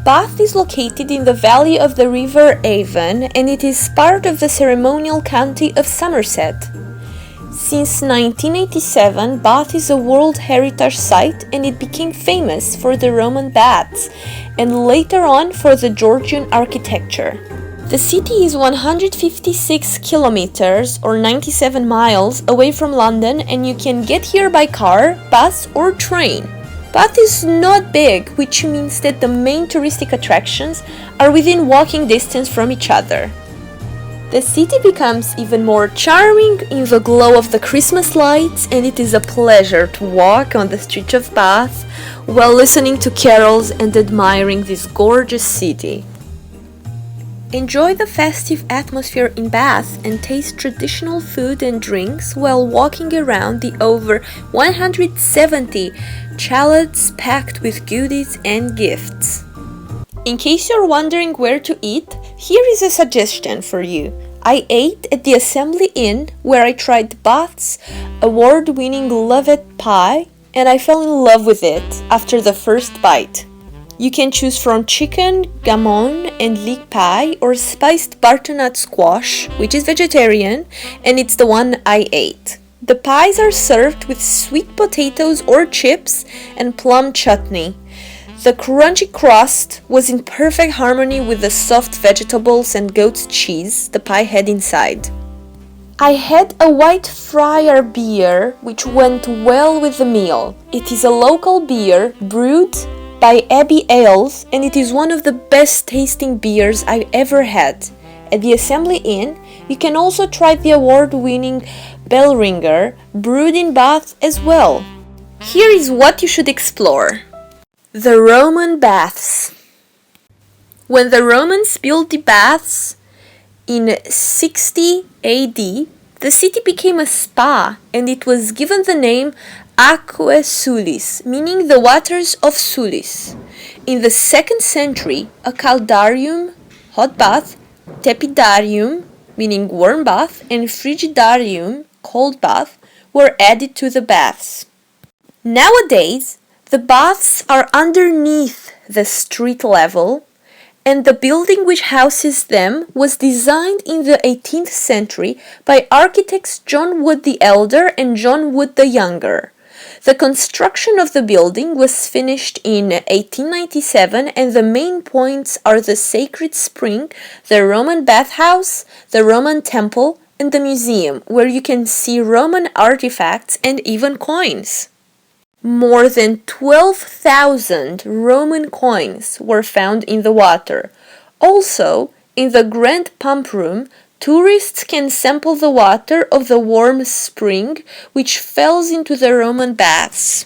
Bath is located in the valley of the River Avon and it is part of the ceremonial county of Somerset. Since 1987, Bath is a World Heritage Site and it became famous for the Roman baths and later on for the Georgian architecture. The city is 156 kilometers or 97 miles away from London and you can get here by car, bus or train. Bath is not big, which means that the main touristic attractions are within walking distance from each other. The city becomes even more charming in the glow of the Christmas lights and it is a pleasure to walk on the streets of Bath while listening to carols and admiring this gorgeous city. Enjoy the festive atmosphere in Bath and taste traditional food and drinks while walking around the over 170 chalets packed with goodies and gifts. In case you're wondering where to eat, here is a suggestion for you. I ate at the Assembly Inn where I tried Bath's award-winning Lovett pie and I fell in love with it after the first bite. You can choose from chicken, gammon and leek pie or spiced butternut squash, which is vegetarian, and it's the one I ate. The pies are served with sweet potatoes or chips and plum chutney. The crunchy crust was in perfect harmony with the soft vegetables and goat's cheese the pie had inside. I had a White Friar beer, which went well with the meal. It is a local beer brewed by Abbey Ales and it is one of the best tasting beers I've ever had. At the Assembly Inn, you can also try the award-winning Bellringer, brewed in Bath as well. Here is what you should explore. The Roman baths. When the Romans built the baths in 60 AD, the city became a spa and it was given the name Aquae Sulis, meaning the waters of Sulis. In the 2nd century, a caldarium, hot bath, tepidarium, meaning warm bath, and frigidarium, cold bath, were added to the baths. Nowadays, the baths are underneath the street level, and the building which houses them was designed in the 18th century by architects John Wood the Elder and John Wood the Younger. The construction of the building was finished in 1897 and the main points are the Sacred Spring, the Roman bathhouse, the Roman temple, and the museum, where you can see Roman artifacts and even coins. More than 12,000 Roman coins were found in the water. Also, in the Grand Pump Room, tourists can sample the water of the warm spring which falls into the Roman baths.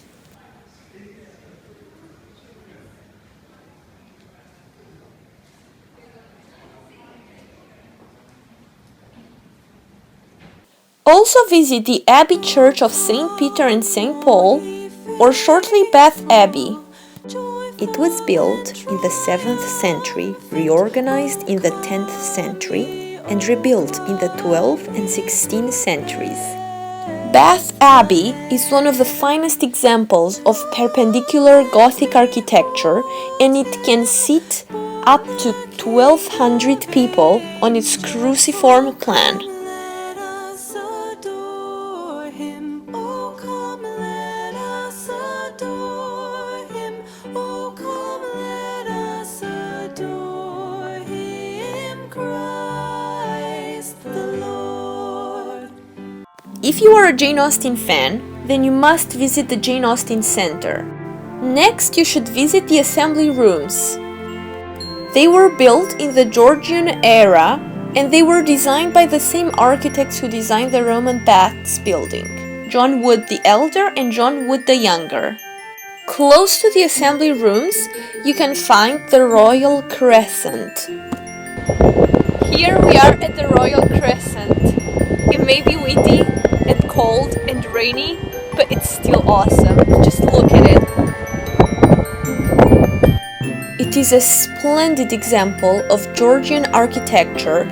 Also visit the Abbey Church of St. Peter and St. Paul or shortly Bath Abbey. It was built in the 7th century, reorganized in the 10th century, and rebuilt in the 12th and 16th centuries. Bath Abbey is one of the finest examples of perpendicular Gothic architecture and it can seat up to 1,200 people on its cruciform plan. If you are a Jane Austen fan, then you must visit the Jane Austen Center. Next, you should visit the Assembly Rooms. They were built in the Georgian era and they were designed by the same architects who designed the Roman Baths building, John Wood the Elder and John Wood the Younger. Close to the Assembly Rooms, you can find the Royal Crescent. Here we are at the Royal Crescent. It may be windy and cold and rainy, but it's still awesome. Just look at it. It is a splendid example of Georgian architecture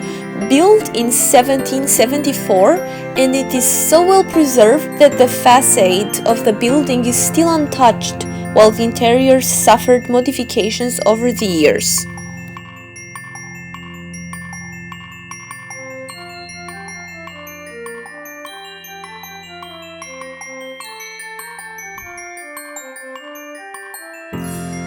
built in 1774 and it is so well preserved that the facade of the building is still untouched while the interiors suffered modifications over the years.